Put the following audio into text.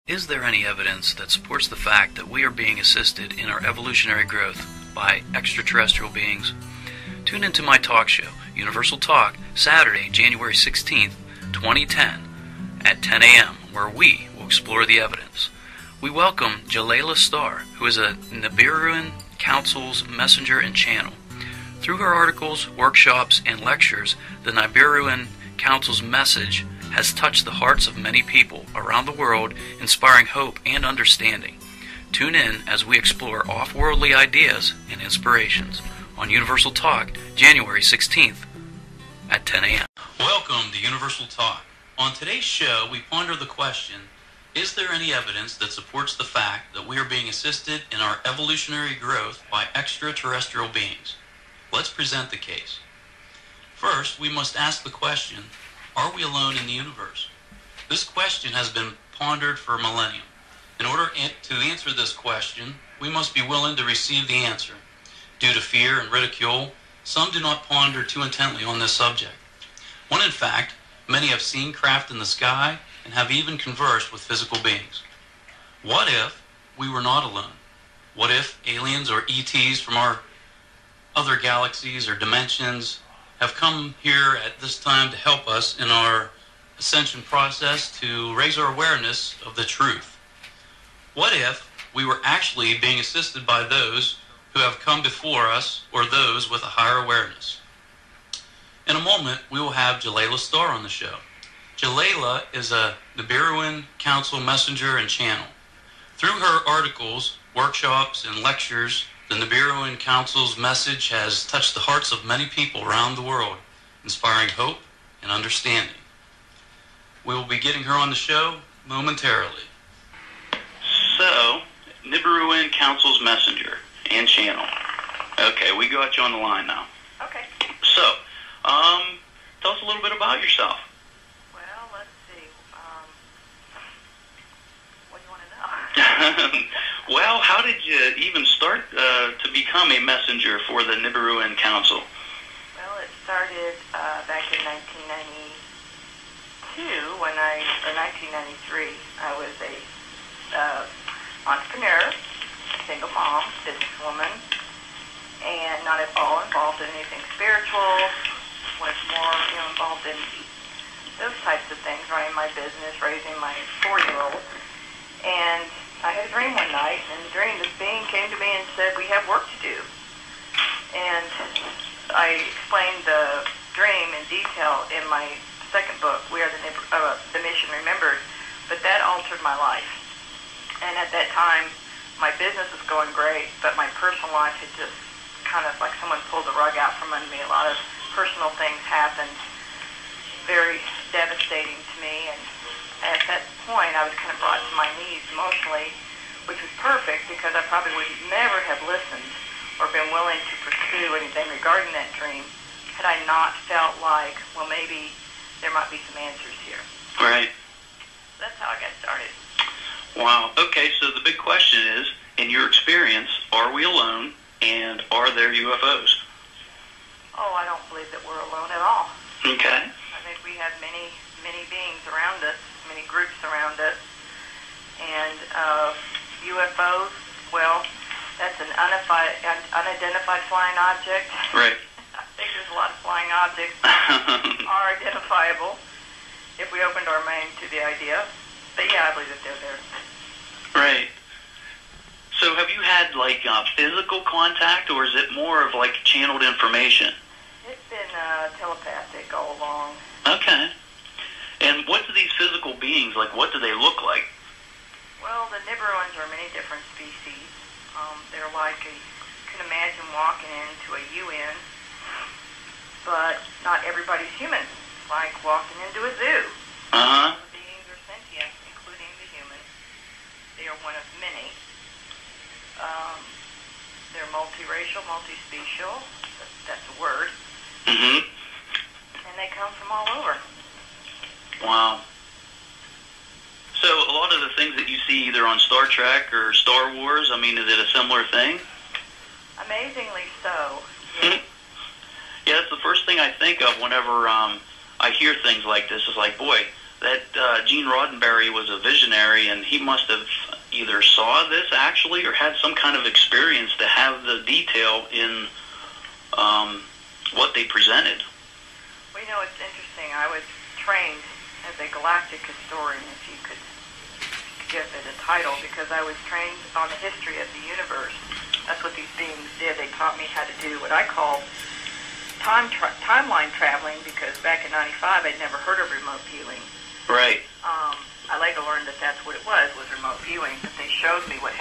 Is there any evidence that supports the fact that we are being assisted in our evolutionary growth by extraterrestrial beings? Tune into my talk show, Universal Talk, Saturday, January 16th, 2010, at 10 a.m., where we will explore the evidence. We welcome Jelailah Starr, who is a Nibiruan Council's messenger and channel. Through her articles, workshops, and lectures, the Nibiruan Council's message has touched the hearts of many people around the world, inspiring hope and understanding. Tune in as we explore off-worldly ideas and inspirations on Universal Talk, January 16th at 10 a.m. Welcome to Universal Talk. On today's show, we ponder the question, is there any evidence that supports the fact that we are being assisted in our evolutionary growth by extraterrestrial beings? Let's present the case. First, we must ask the question, are we alone in the universe? This question has been pondered for a millennium. In order to answer this question, we must be willing to receive the answer. Due to fear and ridicule, some do not ponder too intently on this subject. When in fact, many have seen craft in the sky and have even conversed with physical beings. What if we were not alone? What if aliens or ETs from our other galaxies or dimensions have come here at this time to help us in our ascension process to raise our awareness of the truth? What if we were actually being assisted by those who have come before us or those with a higher awareness? In a moment, we will have Jelailah Starr on the show. Jelailah is a Nibiruan Council messenger and channel. Through her articles, workshops, and lectures, the Nibiruan Council's message has touched the hearts of many people around the world, inspiring hope and understanding. We will be getting her on the show momentarily. So, Nibiruan Council's messenger and channel. Okay, we got you on the line now. Okay. So, tell us a little bit about yourself. Well, let's see. What do you want to know? Well, how did you even start to become a messenger for the Nibiruan Council? Well, it started back in 1992 or 1993. I was a entrepreneur, single mom, businesswoman, and not at all involved in anything spiritual. Was more involved in those types of things, running my business, raising my 4-year-old. And I had a dream one night, and the dream, this being came to me and said, we have work to do. And I explained the dream in detail in my second book, We Are the Mission Remembered, but that altered my life. And at that time, my business was going great, but my personal life had just kind of like someone pulled the rug out from under me. A lot of personal things happened, very devastating to me, and at that point I was kind of brought to my knees emotionally, which was perfect because I probably would never have listened or been willing to pursue anything regarding that dream had I not felt like, well, maybe there might be some answers here. Right. That's how I got started. Wow. Okay, so the big question is, in your experience, are we alone, and are there UFOs? Oh, I don't believe that we're alone at all. Okay. I think we have many beings around us, many groups around us, and UFOs, well, that's an unidentified flying object. Right. I think there's a lot of flying objects that are identifiable if we opened our mind to the idea. But yeah, I believe that they're there. Right. So have you had like physical contact, or is it more of like channeled information? It's been telepathic all along. Okay. And what do these physical beings, like what do they look like? Well, the Nibiruans are many different species. They're like you can imagine walking into a UN, but not everybody's human. It's like walking into a zoo. Uh-huh. The beings are sentient, including the human. They are one of many. They're multiracial, multispecial. That's a word. Mm-hmm. And they come from all over. Wow. So a lot of the things that you see either on Star Trek or Star Wars, I mean, is it a similar thing? Amazingly so. Yes. Yeah, that's the first thing I think of whenever I hear things like this. Is like, boy, that Gene Roddenberry was a visionary, and he must have either saw this actually or had some kind of experience to have the detail in what they presented. Well, you know, it's interesting. I was trained as a galactic historian, if you could give it a title, because I was trained on the history of the universe. That's what these beings did. They taught me how to do what I call timeline traveling, because back in '95 I'd never heard of remote viewing. Right. I later learned that that's what it was remote viewing, but they showed me what